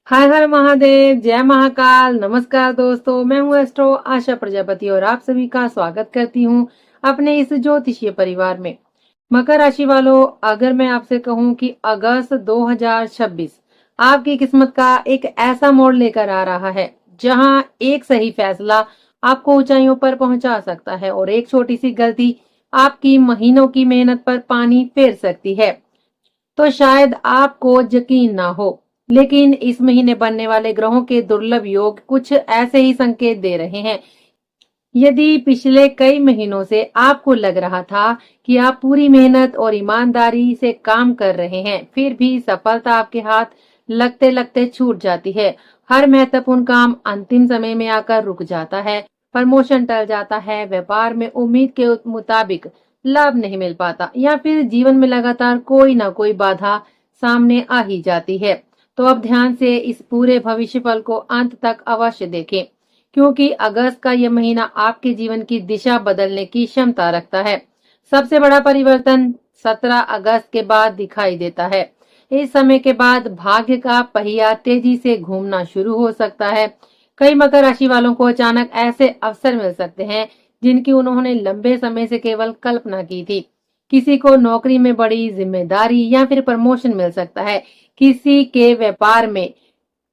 हर हर महादेव, जय महाकाल। नमस्कार दोस्तों, मैं हूँ एस्ट्रो आशा प्रजापति और आप सभी का स्वागत करती हूँ अपने इस ज्योतिषीय परिवार में। मकर राशि वालों, अगर मैं आपसे कहूँ कि अगस्त 2026 आपकी किस्मत का एक ऐसा मोड़ लेकर आ रहा है जहाँ एक सही फैसला आपको ऊंचाइयों पर पहुंचा सकता है और एक छोटी सी गलती आपकी महीनों की मेहनत पर पानी फेर सकती है। तो शायद आपको यकीन ना हो, लेकिन इस महीने बनने वाले ग्रहों के दुर्लभ योग कुछ ऐसे ही संकेत दे रहे हैं। यदि पिछले कई महीनों से आपको लग रहा था कि आप पूरी मेहनत और ईमानदारी से काम कर रहे हैं, फिर भी सफलता आपके हाथ लगते लगते छूट जाती है। हर महत्वपूर्ण काम अंतिम समय में आकर रुक जाता है। प्रमोशन टल जाता है, व्यापार में उम्मीद के मुताबिक लाभ नहीं मिल पाता या फिर जीवन में लगातार कोई ना कोई बाधा सामने आ ही जाती है। तो अब ध्यान से इस पूरे भविष्य फल को अंत तक अवश्य देखें, क्योंकि अगस्त का यह महीना आपके जीवन की दिशा बदलने की क्षमता रखता है। सबसे बड़ा परिवर्तन 17 अगस्त के बाद दिखाई देता है। इस समय के बाद भाग्य का पहिया तेजी से घूमना शुरू हो सकता है। कई मकर राशि वालों को अचानक ऐसे अवसर मिल सकते हैं जिनकी उन्होंने लंबे समय से केवल कल्पना की थी। किसी को नौकरी में बड़ी जिम्मेदारी या फिर प्रमोशन मिल सकता है। किसी के व्यापार में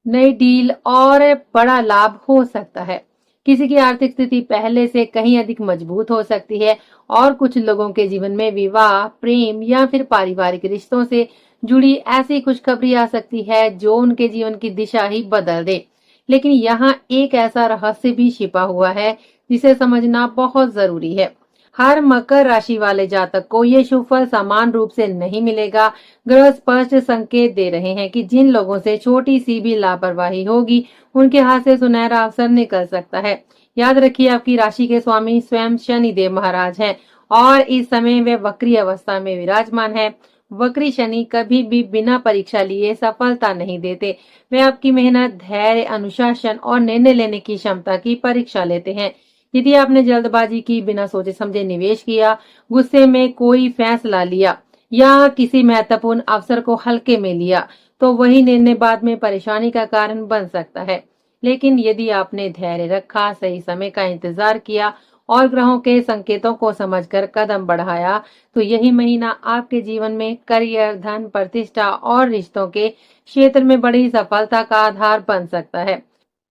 नई डील और बड़ा लाभ हो सकता है। किसी की आर्थिक स्थिति पहले से कहीं अधिक मजबूत हो सकती है और कुछ लोगों के जीवन में विवाह, प्रेम या फिर पारिवारिक रिश्तों से जुड़ी ऐसी खुशखबरी आ सकती है जो उनके जीवन की दिशा ही बदल दे। लेकिन यहाँ एक ऐसा रहस्य भी छिपा हुआ है जिसे समझना बहुत जरूरी है। हर मकर राशि वाले जातक को ये शुभ फल समान रूप से नहीं मिलेगा। ग्रह स्पष्ट संकेत दे रहे हैं कि जिन लोगों से छोटी सी भी लापरवाही होगी, उनके हाथ से सुनहरा अवसर निकल सकता है। याद रखिए, आपकी राशि के स्वामी स्वयं शनि देव महाराज हैं और इस समय वे वक्री अवस्था में विराजमान है। वक्री शनि कभी भी बिना परीक्षा लिए सफलता नहीं देते। वे आपकी मेहनत, धैर्य, अनुशासन और निर्णय लेने की क्षमता की परीक्षा लेते हैं। यदि आपने जल्दबाजी की, बिना सोचे समझे निवेश किया, गुस्से में कोई फैसला लिया या किसी महत्वपूर्ण अवसर को हल्के में लिया, तो वही निर्णय बाद में परेशानी का कारण बन सकता है। लेकिन यदि आपने धैर्य रखा, सही समय का इंतजार किया और ग्रहों के संकेतों को समझकर कदम बढ़ाया, तो यही महीना आपके जीवन में करियर, धन, प्रतिष्ठा और रिश्तों के क्षेत्र में बड़ी सफलता का आधार बन सकता है।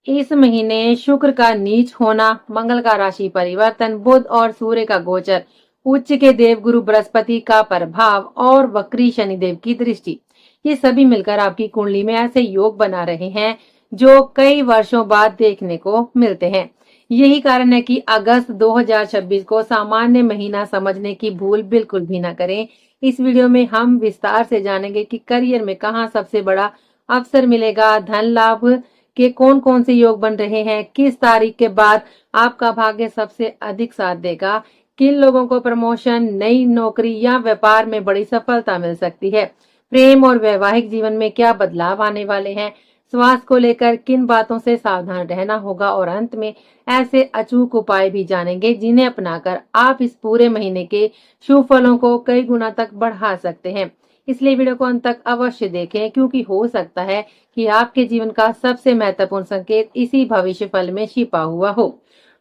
इस महीने शुक्र का नीच होना, मंगल का राशि परिवर्तन, बुध और सूर्य का गोचर, उच्च के देवगुरु बृहस्पति का प्रभाव और वक्री शनिदेव की दृष्टि, ये सभी मिलकर आपकी कुंडली में ऐसे योग बना रहे हैं जो कई वर्षों बाद देखने को मिलते हैं। यही कारण है कि अगस्त 2026 को सामान्य महीना समझने की भूल बिल्कुल भी न करें। इस वीडियो में हम विस्तार से जानेंगे कि करियर में कहाँ सबसे बड़ा अवसर मिलेगा, धन लाभ के कौन कौन से योग बन रहे हैं, किस तारीख के बाद आपका भाग्य सबसे अधिक साथ देगा, किन लोगों को प्रमोशन, नई नौकरी या व्यापार में बड़ी सफलता मिल सकती है, प्रेम और वैवाहिक जीवन में क्या बदलाव आने वाले हैं, स्वास्थ्य को लेकर किन बातों से सावधान रहना होगा और अंत में ऐसे अचूक उपाय भी जानेंगे जिन्हें अपनाकर आप इस पूरे महीने के शुभ फलों को कई गुना तक बढ़ा सकते हैं। इसलिए वीडियो को अंत तक अवश्य देखें, क्योंकि हो सकता है कि आपके जीवन का सबसे महत्वपूर्ण संकेत इसी भविष्य फल में छिपा हुआ हो।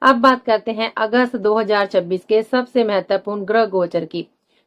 अब बात करते हैं अगस्त 2026 के सबसे महत्वपूर्ण ग्रह गोचर की,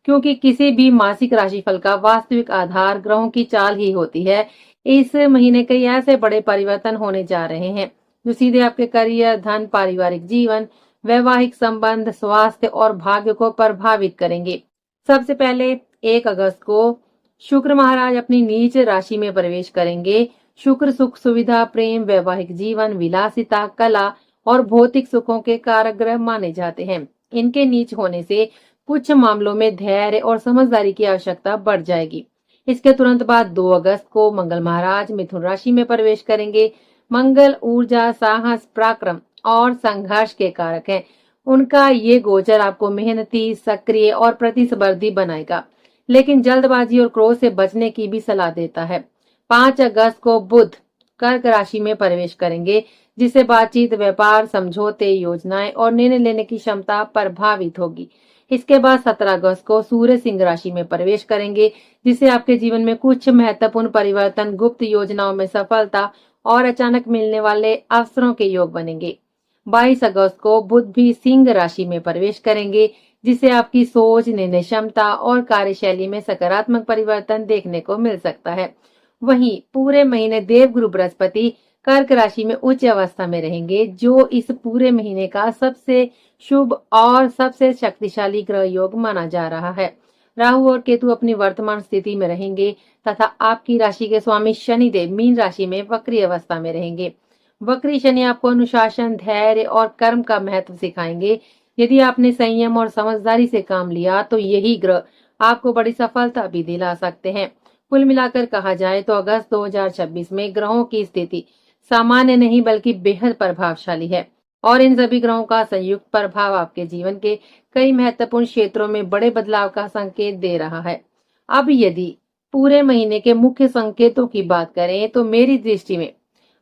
क्योंकि किसी भी मासिक राशिफल का वास्तविक आधार ग्रहों की चाल ही होती है। इस महीने कई ऐसे बड़े परिवर्तन होने जा रहे हैं जो सीधे आपके करियर, धन, पारिवारिक जीवन, वैवाहिक संबंध, स्वास्थ्य और भाग्य को प्रभावित करेंगे। सबसे पहले 1 अगस्त को शुक्र महाराज अपनी नीच राशि में प्रवेश करेंगे। शुक्र सुख, सुविधा, प्रेम, वैवाहिक जीवन, विलासिता, कला और भौतिक सुखों के कारक ग्रह माने जाते हैं। इनके नीच होने से कुछ मामलों में धैर्य और समझदारी की आवश्यकता बढ़ जाएगी। इसके तुरंत बाद 2 अगस्त को मंगल महाराज मिथुन राशि में प्रवेश करेंगे। मंगल ऊर्जा, साहस, पराक्रम और संघर्ष के कारक हैं। उनका ये गोचर आपको मेहनती, सक्रिय और प्रतिस्पर्धी बनाएगा, लेकिन जल्दबाजी और क्रोध से बचने की भी सलाह देता है। 5 अगस्त को बुध कर्क राशि में प्रवेश करेंगे, जिससे बातचीत, व्यापार, समझौते, योजनाएं और निर्णय लेने की क्षमता प्रभावित होगी। इसके बाद 17 अगस्त को सूर्य सिंह राशि में प्रवेश करेंगे, जिससे आपके जीवन में कुछ महत्वपूर्ण परिवर्तन, गुप्त योजनाओं में सफलता और अचानक मिलने वाले अवसरों के योग बनेंगे। 22 अगस्त को बुध भी सिंह राशि में प्रवेश करेंगे, जिससे आपकी सोच, निर्णय क्षमता और कार्यशैली में सकारात्मक परिवर्तन देखने को मिल सकता है। वहीं पूरे महीने देवगुरु बृहस्पति कर्क राशि में उच्च अवस्था में रहेंगे, जो इस पूरे महीने का सबसे शुभ और सबसे शक्तिशाली ग्रह योग माना जा रहा है। राहु और केतु अपनी वर्तमान स्थिति में रहेंगे तथा आपकी राशि के स्वामी शनिदेव मीन राशि में वक्री अवस्था में रहेंगे। वक्री शनि आपको अनुशासन, धैर्य और कर्म का महत्व सिखाएंगे। यदि आपने संयम और समझदारी से काम लिया तो यही ग्रह आपको बड़ी सफलता भी दिला सकते हैं। कुल मिलाकर कहा जाए तो अगस्त 2026 में ग्रहों की स्थिति सामान्य नहीं बल्कि बेहद प्रभावशाली है और इन सभी ग्रहों का संयुक्त प्रभाव आपके जीवन के कई महत्वपूर्ण क्षेत्रों में बड़े बदलाव का संकेत दे रहा है। अब यदि पूरे महीने के मुख्य संकेतों की बात करें तो मेरी दृष्टि में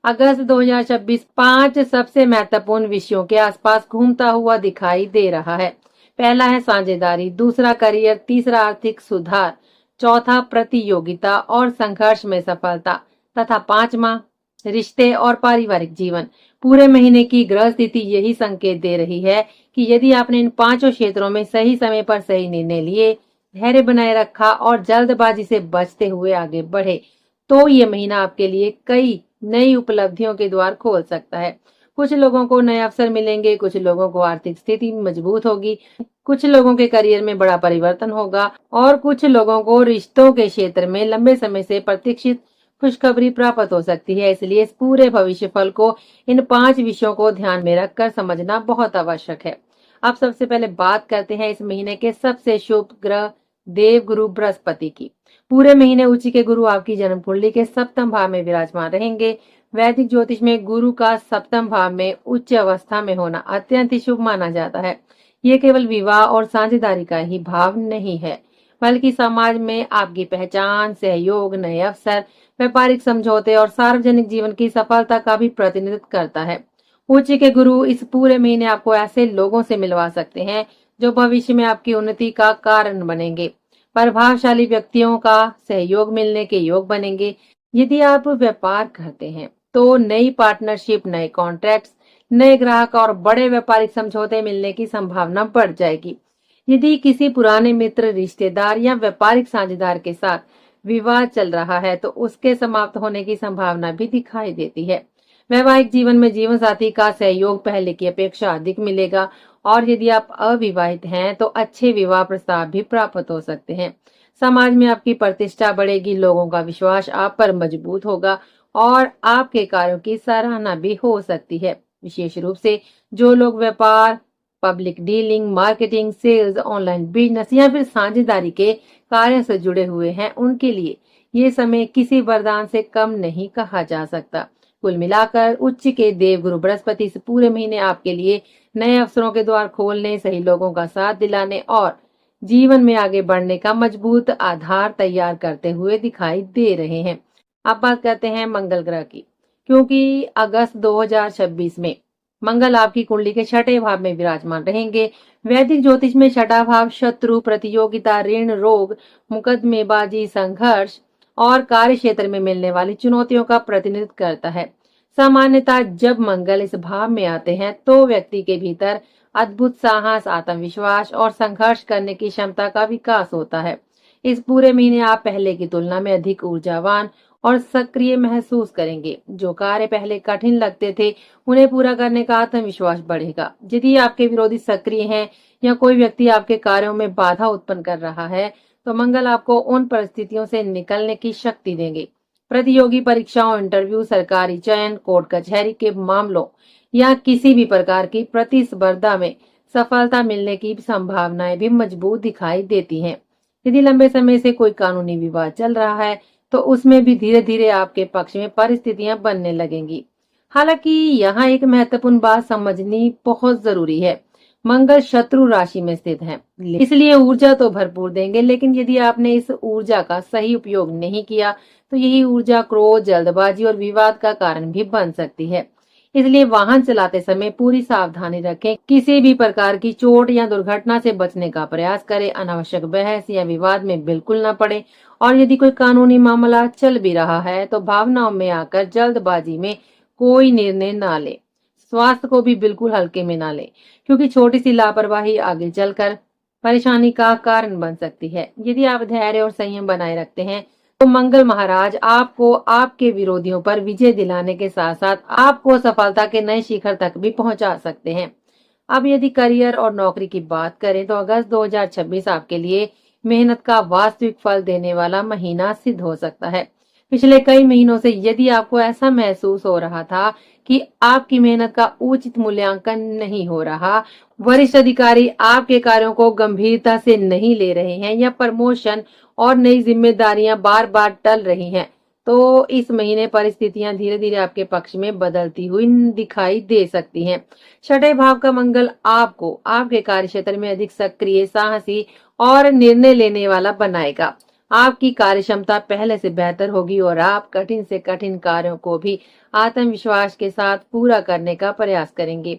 अगस्त 2026 5 सबसे महत्वपूर्ण विषयों के आसपास घूमता हुआ दिखाई दे रहा है। पहला है साझेदारी, दूसरा करियर, तीसरा आर्थिक सुधार, चौथा प्रतियोगिता और संघर्ष में सफलता तथा पांचवा रिश्ते और पारिवारिक जीवन। पूरे महीने की ग्रह स्थिति यही संकेत दे रही है कि यदि आपने इन पांचों क्षेत्रों में सही समय पर सही निर्णय लिए, धैर्य बनाए रखा और जल्दबाजी से बचते हुए आगे बढ़े तो ये महीना आपके लिए कई नई उपलब्धियों के द्वार खोल सकता है। कुछ लोगों को नए अवसर मिलेंगे, कुछ लोगों को आर्थिक स्थिति मजबूत होगी, कुछ लोगों के करियर में बड़ा परिवर्तन होगा और कुछ लोगों को रिश्तों के क्षेत्र में लंबे समय से प्रतीक्षित खुशखबरी प्राप्त हो सकती है। इसलिए इस पूरे भविष्य फल को इन 5 विषयों को ध्यान में रखकर समझना बहुत आवश्यक है। अब सबसे पहले बात करते हैं इस महीने के सबसे शुभ ग्रह देव गुरु बृहस्पति की। पूरे महीने उच्च के गुरु आपकी जन्म कुंडली के सप्तम भाव में विराजमान रहेंगे। वैदिक ज्योतिष में गुरु का सप्तम भाव में उच्च अवस्था में होना अत्यंत ही शुभ माना जाता है। ये केवल विवाह और साझेदारी का ही भाव नहीं है, बल्कि समाज में आपकी पहचान, सहयोग, नए अवसर, व्यापारिक समझौते और सार्वजनिक जीवन की सफलता का भी प्रतिनिधित्व करता है। उच्च के गुरु इस पूरे महीने आपको ऐसे लोगों से मिलवा सकते हैं जो भविष्य में आपकी उन्नति का कारण बनेंगे। प्रभावशाली व्यक्तियों का सहयोग मिलने के योग बनेंगे। यदि आप व्यापार करते हैं तो नई पार्टनरशिप, नए कॉन्ट्रैक्ट्स, नए ग्राहक और बड़े व्यापारिक समझौते मिलने की संभावना बढ़ जाएगी। यदि किसी पुराने मित्र, रिश्तेदार या व्यापारिक साझेदार के साथ विवाद चल रहा है तो उसके समाप्त होने की संभावना भी दिखाई देती है। वैवाहिक जीवन में जीवन साथी का सहयोग पहले की अपेक्षा अधिक मिलेगा और यदि आप अविवाहित हैं तो अच्छे विवाह प्रस्ताव भी प्राप्त हो सकते हैं। समाज में आपकी प्रतिष्ठा बढ़ेगी, लोगों का विश्वास आप पर मजबूत होगा और आपके कार्यों की सराहना भी हो सकती है। विशेष रूप से जो लोग व्यापार, public dealing, marketing, sales, online business या फिर साझेदारी के कार्य से जुड़े हुए हैं, उनके लिए ये समय किसी वरदान से कम नहीं कहा जा सकता। कुल मिलाकर उच्च के देव गुरु बृहस्पति इस पूरे महीने आपके लिए नए अवसरों के द्वार खोलने, सही लोगों का साथ दिलाने और जीवन में आगे बढ़ने का मजबूत आधार तैयार करते हुए दिखाई दे रहे हैं। अब बात करते हैं मंगल ग्रह की, क्योंकि अगस्त 2026 में मंगल आपकी कुंडली के छठे भाव में विराजमान रहेंगे। वैदिक ज्योतिष में छठा भाव शत्रु, प्रतियोगिता, ऋण, रोग, मुकदमेबाजी, संघर्ष और कार्य क्षेत्र में मिलने वाली चुनौतियों का प्रतिनिधित्व करता है। सामान्यतः जब मंगल इस भाव में आते हैं तो व्यक्ति के भीतर अद्भुत साहस, आत्मविश्वास और संघर्ष करने की क्षमता का विकास होता है। इस पूरे महीने आप पहले की तुलना में अधिक ऊर्जावान और सक्रिय महसूस करेंगे। जो कार्य पहले कठिन लगते थे उन्हें पूरा करने का आत्मविश्वास बढ़ेगा। यदि आपके विरोधी सक्रिय हैं या कोई व्यक्ति आपके कार्यों में बाधा उत्पन्न कर रहा है तो मंगल आपको उन परिस्थितियों से निकलने की शक्ति देंगे। प्रतियोगी परीक्षाओं, इंटरव्यू, सरकारी चयन, कोर्ट कचहरी के मामलों या किसी भी प्रकार की प्रतिस्पर्धा में सफलता मिलने की संभावनाएं भी मजबूत दिखाई देती हैं। यदि लंबे समय से कोई कानूनी विवाद चल रहा है तो उसमें भी धीरे धीरे आपके पक्ष में परिस्थितियां बनने लगेंगी। हालांकि यहाँ एक महत्वपूर्ण बात समझनी बहुत जरूरी है। मंगल शत्रु राशि में स्थित है, इसलिए ऊर्जा तो भरपूर देंगे, लेकिन यदि आपने इस ऊर्जा का सही उपयोग नहीं किया तो यही ऊर्जा क्रोध, जल्दबाजी और विवाद का कारण भी बन सकती है। इसलिए वाहन चलाते समय पूरी सावधानी रखें, किसी भी प्रकार की चोट या दुर्घटना से बचने का प्रयास करें, अनावश्यक बहस या विवाद में बिल्कुल न पड़े और यदि कोई कानूनी मामला चल भी रहा है तो भावनाओं में आकर जल्दबाजी में कोई निर्णय ना ले। स्वास्थ्य को भी बिल्कुल हल्के में ना ले, क्योंकि छोटी सी लापरवाही आगे चलकर परेशानी का कारण बन सकती है। यदि आप धैर्य और संयम बनाए रखते हैं तो मंगल महाराज आपको आपके विरोधियों पर विजय दिलाने के साथ साथ आपको सफलता के नए शिखर तक भी पहुंचा सकते हैं। अब यदि करियर और नौकरी की बात करें तो अगस्त 2026 आपके लिए मेहनत का वास्तविक फल देने वाला महीना सिद्ध हो सकता है। पिछले कई महीनों से यदि आपको ऐसा महसूस हो रहा था कि आपकी मेहनत का उचित मूल्यांकन नहीं हो रहा, वरिष्ठ अधिकारी आपके कार्यों को गंभीरता से नहीं ले रहे हैं या प्रमोशन और नई जिम्मेदारियां बार बार टल रही हैं, तो इस महीने परिस्थितियां धीरे धीरे आपके पक्ष में बदलती हुई दिखाई दे सकती हैं। छठे भाव का मंगल आपको आपके कार्य क्षेत्र में अधिक सक्रिय, साहसी और निर्णय लेने वाला बनाएगा। आपकी कार्य क्षमता पहले से बेहतर होगी और आप कठिन से कठिन कार्यों को भी आत्मविश्वास के साथ पूरा करने का प्रयास करेंगे।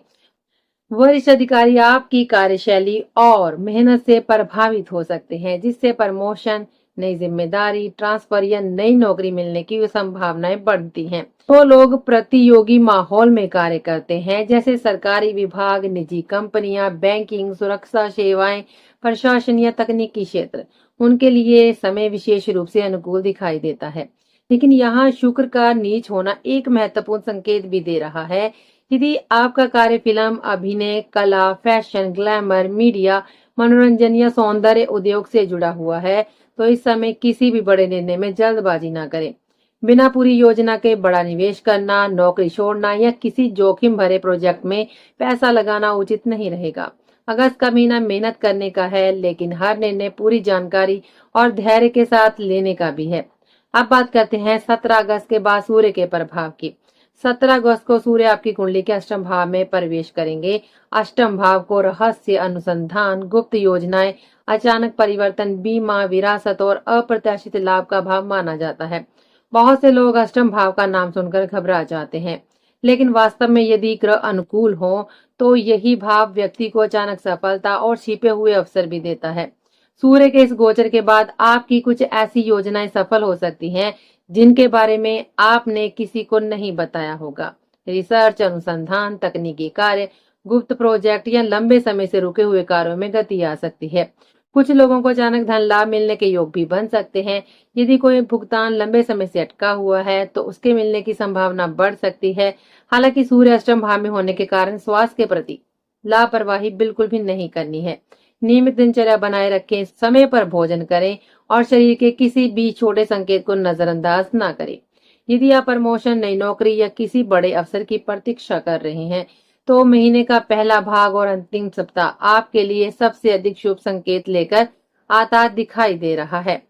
वरिष्ठ अधिकारी आपकी कार्यशैली और मेहनत से प्रभावित हो सकते हैं, जिससे प्रमोशन, नई जिम्मेदारी, ट्रांसफर या नई नौकरी मिलने की संभावनाएं बढ़ती हैं। तो लोग प्रतियोगी माहौल में कार्य करते हैं, जैसे सरकारी विभाग, निजी कंपनियां, बैंकिंग, सुरक्षा सेवाएं, प्रशासन या तकनीकी क्षेत्र। उनके लिए समय विशेष रूप से अनुकूल दिखाई देता है। लेकिन यहाँ शुक्र का नीच होना एक महत्वपूर्ण संकेत भी दे रहा है। यदि आपका कार्य फिल्म, अभिनय, कला, फैशन, ग्लैमर, मीडिया, मनोरंजन या सौंदर्य उद्योग से जुड़ा हुआ है तो इस समय किसी भी बड़े निर्णय में जल्दबाजी ना करें। बिना पूरी योजना के बड़ा निवेश करना, नौकरी छोड़ना या किसी जोखिम भरे प्रोजेक्ट में पैसा लगाना उचित नहीं रहेगा। अगस्त का महीना मेहनत करने का है, लेकिन हर निर्णय पूरी जानकारी और धैर्य के साथ लेने का भी है। अब बात करते हैं 17 अगस्त के बाद सूर्य के प्रभाव की। 17 अगस्त को सूर्य आपकी कुंडली के अष्टम भाव में प्रवेश करेंगे। अष्टम भाव को रहस्य, अनुसंधान, गुप्त योजनाएं, अचानक परिवर्तन, बीमा, विरासत और अप्रत्याशित लाभ का भाव माना जाता है। बहुत से लोग अष्टम भाव का नाम सुनकर घबरा जाते हैं, लेकिन वास्तव में यदि ग्रह अनुकूल हो तो यही भाव व्यक्ति को अचानक सफलता और छिपे हुए अवसर भी देता है। सूर्य के इस गोचर के बाद आपकी कुछ ऐसी योजनाएं सफल हो सकती हैं जिनके बारे में आपने किसी को नहीं बताया होगा। रिसर्च, अनुसंधान, तकनीकी कार्य, गुप्त प्रोजेक्ट या लंबे समय से रुके हुए कार्यों में गति आ सकती है। कुछ लोगों को अचानक धन लाभ मिलने के योग भी बन सकते हैं। यदि कोई भुगतान लंबे समय से अटका हुआ है तो उसके मिलने की संभावना बढ़ सकती है। हालांकि सूर्य अष्टम भाव में होने के कारण स्वास्थ्य के प्रति लापरवाही बिल्कुल भी नहीं करनी है। नियमित दिनचर्या बनाए रखें, समय पर भोजन करें और शरीर के किसी भी छोटे संकेत को नजरअंदाज ना करें। यदि आप प्रमोशन, नई नौकरी या किसी बड़े अवसर की प्रतीक्षा कर रहे हैं तो महीने का पहला भाग और अंतिम सप्ताह आपके लिए सबसे अधिक शुभ संकेत लेकर आता दिखाई दे रहा है।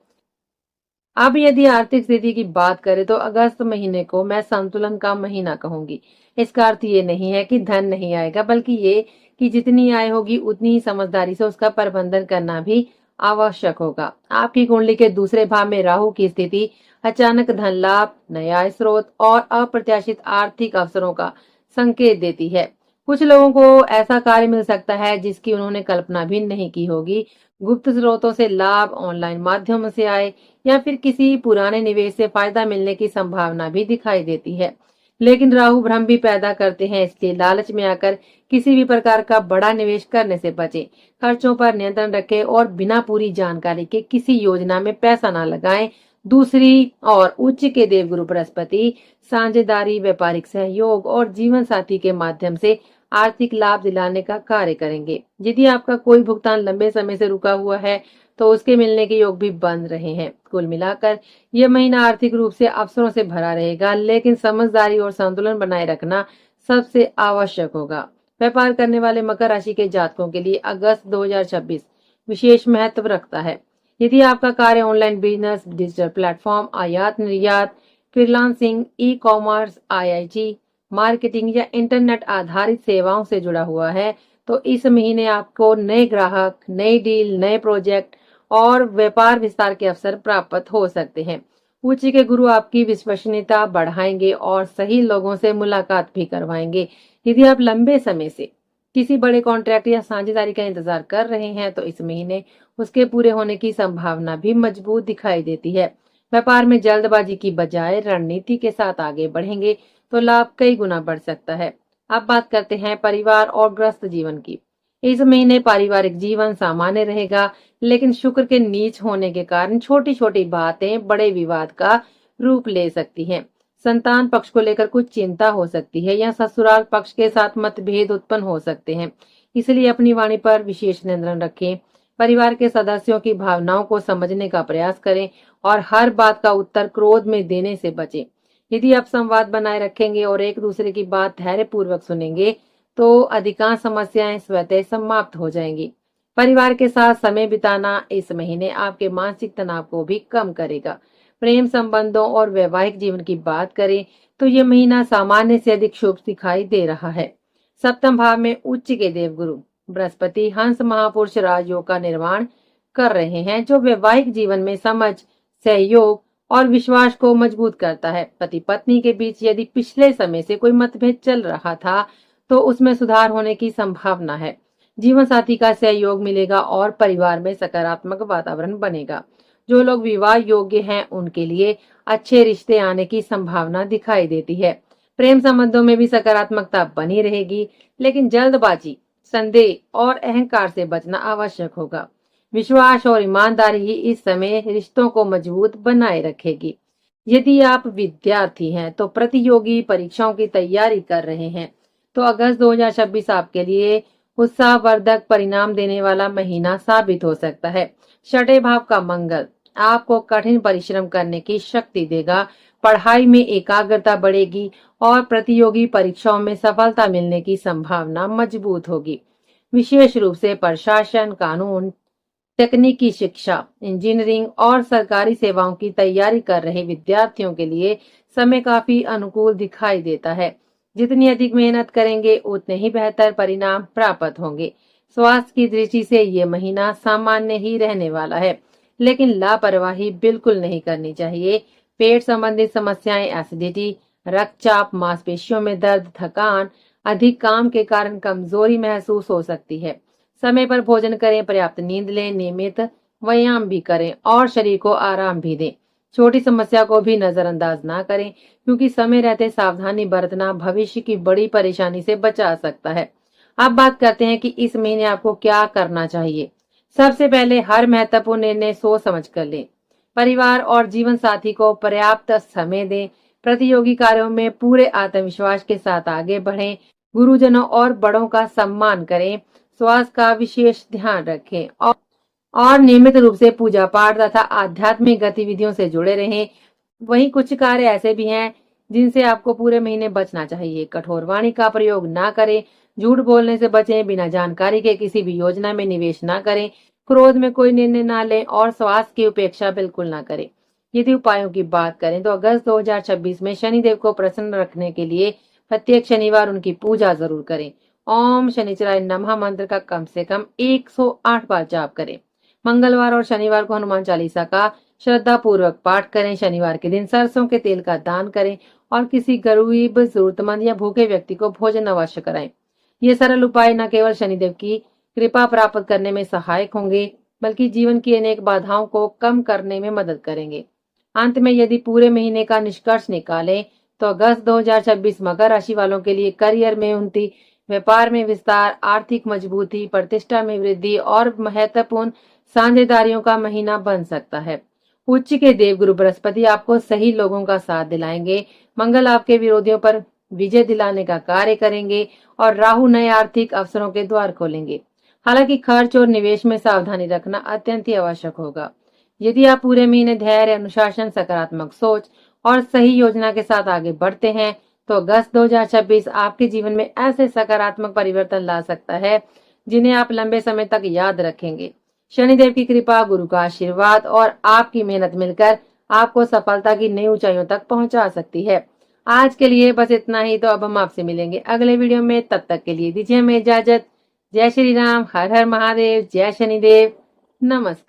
अब यदि आर्थिक स्थिति की बात करें तो अगस्त महीने को मैं संतुलन का महीना कहूंगी। इसका अर्थ ये नहीं है कि धन नहीं आएगा, बल्कि ये कि जितनी आय होगी उतनी ही समझदारी से उसका प्रबंधन करना भी आवश्यक होगा। आपकी कुंडली के दूसरे भाव में राहु की स्थिति अचानक धन लाभ, नया आय स्रोत और अप्रत्याशित आर्थिक अवसरों का संकेत देती है। कुछ लोगों को ऐसा कार्य मिल सकता है जिसकी उन्होंने कल्पना भी नहीं की होगी। गुप्त स्रोतों से लाभ, ऑनलाइन माध्यम से आय या फिर किसी पुराने निवेश से फायदा मिलने की संभावना भी दिखाई देती है। लेकिन राहु भ्रम भी पैदा करते हैं, इसलिए लालच में आकर किसी भी प्रकार का बड़ा निवेश करने से बचें। खर्चों पर नियंत्रण रखें और बिना पूरी जानकारी के किसी योजना में पैसा न लगाएं। दूसरी ओर उच्च के देवगुरु बृहस्पति साझेदारी, व्यापारिक सहयोग और जीवन साथी के माध्यम से आर्थिक लाभ दिलाने का कार्य करेंगे। यदि आपका कोई भुगतान लंबे समय से रुका हुआ है तो उसके मिलने के योग भी बन रहे हैं। कुल मिलाकर यह महीना आर्थिक रूप से अवसरों से भरा रहेगा, लेकिन समझदारी और संतुलन बनाए रखना सबसे आवश्यक होगा। व्यापार करने वाले मकर राशि के जातकों के लिए अगस्त 2026 विशेष महत्व रखता है। यदि आपका कार्य ऑनलाइन बिजनेस, डिजिटल प्लेटफॉर्म, आयात निर्यात, freelancing, e commerce, IIT, marketing या इंटरनेट आधारित सेवाओं से जुड़ा हुआ है तो इस महीने आपको नए ग्राहक, नई डील, नए प्रोजेक्ट और व्यापार विस्तार के अवसर प्राप्त हो सकते हैं। उच्च के गुरु आपकी विश्वसनीयता बढ़ाएंगे और सही लोगों से मुलाकात भी करवाएंगे। यदि आप लंबे समय से किसी बड़े कॉन्ट्रैक्ट या साझेदारी का इंतजार कर रहे हैं तो इस महीने उसके पूरे होने की संभावना भी मजबूत दिखाई देती है। व्यापार में जल्दबाजी की बजाय रणनीति के साथ आगे बढ़ेंगे तो लाभ कई गुना बढ़ सकता है। अब बात करते हैं परिवार और गृहस्थ जीवन की। इस महीने पारिवारिक जीवन सामान्य रहेगा, लेकिन शुक्र के नीच होने के कारण छोटी छोटी बातें बड़े विवाद का रूप ले सकती हैं। संतान पक्ष को लेकर कुछ चिंता हो सकती है या ससुराल पक्ष के साथ मतभेद उत्पन्न हो सकते हैं, इसलिए अपनी वाणी पर विशेष नियंत्रण रखें। परिवार के सदस्यों की भावनाओं को समझने का प्रयास करें और हर बात का उत्तर क्रोध में देने से बचें। यदि आप संवाद बनाए रखेंगे और एक दूसरे की बात धैर्यपूर्वक सुनेंगे तो अधिकांश समस्याएं स्वतः समाप्त हो जाएंगी। परिवार के साथ समय बिताना इस महीने आपके मानसिक तनाव को भी कम करेगा। प्रेम संबंधों और वैवाहिक जीवन की बात करें तो ये महीना सामान्य से अधिक शुभ दिखाई दे रहा है। सप्तम भाव में उच्च के देवगुरु बृहस्पति हंस महापुरुष राजयोग का निर्माण कर रहे हैं, जो वैवाहिक जीवन में समझ, सहयोग और विश्वास को मजबूत करता है। पति पत्नी के बीच यदि पिछले समय से कोई मतभेद चल रहा था तो उसमें सुधार होने की संभावना है। जीवन साथी का सहयोग मिलेगा और परिवार में सकारात्मक वातावरण बनेगा। जो लोग विवाह योग्य हैं उनके लिए अच्छे रिश्ते आने की संभावना दिखाई देती है। प्रेम संबंधों में भी सकारात्मकता बनी रहेगी, लेकिन जल्दबाजी, संदेह और अहंकार से बचना आवश्यक होगा। विश्वास और ईमानदारी ही इस समय रिश्तों को मजबूत बनाए रखेगी। यदि आप विद्यार्थी हैं तो प्रतियोगी परीक्षाओं की तैयारी कर रहे हैं तो अगस्त 2026 आपके लिए उत्साहवर्धक परिणाम देने वाला महीना साबित हो सकता है। छठे भाव का मंगल आपको कठिन परिश्रम करने की शक्ति देगा। पढ़ाई में एकाग्रता बढ़ेगी और प्रतियोगी परीक्षाओं में सफलता मिलने की संभावना मजबूत होगी। विशेष रूप से प्रशासन, कानून, तकनीकी शिक्षा, इंजीनियरिंग और सरकारी सेवाओं की तैयारी कर रहे विद्यार्थियों के लिए समय काफी अनुकूल दिखाई देता है। जितनी अधिक मेहनत करेंगे उतने ही बेहतर परिणाम प्राप्त होंगे। स्वास्थ्य की दृष्टि से ये महीना सामान्य ही रहने वाला है, लेकिन लापरवाही बिल्कुल नहीं करनी चाहिए। पेट संबंधित समस्याएं, एसिडिटी, रक्तचाप, मांसपेशियों में दर्द, थकान, अधिक काम के कारण कमजोरी महसूस हो सकती है। समय पर भोजन करें, पर्याप्त नींद लें, नियमित व्यायाम भी करें और शरीर को आराम भी दें। छोटी समस्या को भी नजरअंदाज ना करें, क्योंकि समय रहते सावधानी बरतना भविष्य की बड़ी परेशानी से बचा सकता है। अब बात करते हैं कि इस महीने आपको क्या करना चाहिए। सबसे पहले हर महत्वपूर्ण निर्णय सोच समझ कर लें। परिवार और जीवन साथी को पर्याप्त समय दें। प्रतियोगी कार्यों में पूरे आत्मविश्वास के साथ आगे बढ़ें। गुरुजनों और बड़ों का सम्मान करें। स्वास्थ्य का विशेष ध्यान रखें और नियमित रूप से पूजा पाठ तथा आध्यात्मिक गतिविधियों से जुड़े रहें। वहीं कुछ कार्य ऐसे भी हैं जिनसे आपको पूरे महीने बचना चाहिए। कठोर वाणी का प्रयोग ना करें, झूठ बोलने से बचें, बिना जानकारी के किसी भी योजना में निवेश ना करें, क्रोध में कोई निर्णय ना लें और स्वास्थ्य की उपेक्षा बिल्कुल ना करें। यदि उपायों की बात करें तो अगस्त 2026 में शनिदेव को प्रसन्न रखने के लिए प्रत्येक शनिवार उनकी पूजा जरूर करें। ओम शनिचराय नमः मंत्र का कम से कम 108 बार जाप करें। मंगलवार और शनिवार को हनुमान चालीसा का श्रद्धा पूर्वक पाठ करें। शनिवार के दिन सरसों के तेल का दान करें और किसी गरीब, जरूरतमंद या भूखे व्यक्ति को भोजन अवश्य कराएं। ये सरल उपाय न केवल शनिदेव की कृपा प्राप्त करने में सहायक होंगे, बल्कि जीवन की अनेक बाधाओं को कम करने में मदद करेंगे। अंत में यदि पूरे महीने का निष्कर्ष निकालें तो अगस्त 2026 मकर राशि वालों के लिए करियर में उन्नति, व्यापार में विस्तार, आर्थिक मजबूती, प्रतिष्ठा में वृद्धि और महत्वपूर्ण साझेदारियों का महीना बन सकता है। उच्च के देवगुरु बृहस्पति आपको सही लोगों का साथ दिलाएंगे। मंगल आपके विरोधियों पर विजय दिलाने का कार्य करेंगे और राहु नए आर्थिक अवसरों के द्वार खोलेंगे। हालांकि खर्च और निवेश में सावधानी रखना अत्यंत ही आवश्यक होगा। यदि आप पूरे महीने धैर्य, अनुशासन, सकारात्मक सोच और सही योजना के साथ आगे बढ़ते हैं तो अगस्त 2026 आपके जीवन में ऐसे सकारात्मक परिवर्तन ला सकता है जिन्हें आप लंबे समय तक याद रखेंगे। शनिदेव की कृपा, गुरु का आशीर्वाद और आपकी मेहनत मिलकर आपको सफलता की नई ऊंचाइयों तक पहुंचा सकती है। आज के लिए बस इतना ही। तो अब हम आपसे मिलेंगे अगले वीडियो में। तब तक के लिए दीजिए हमें इजाजत। जय श्री राम, हर हर महादेव, जय शनिदेव, नमस्कार।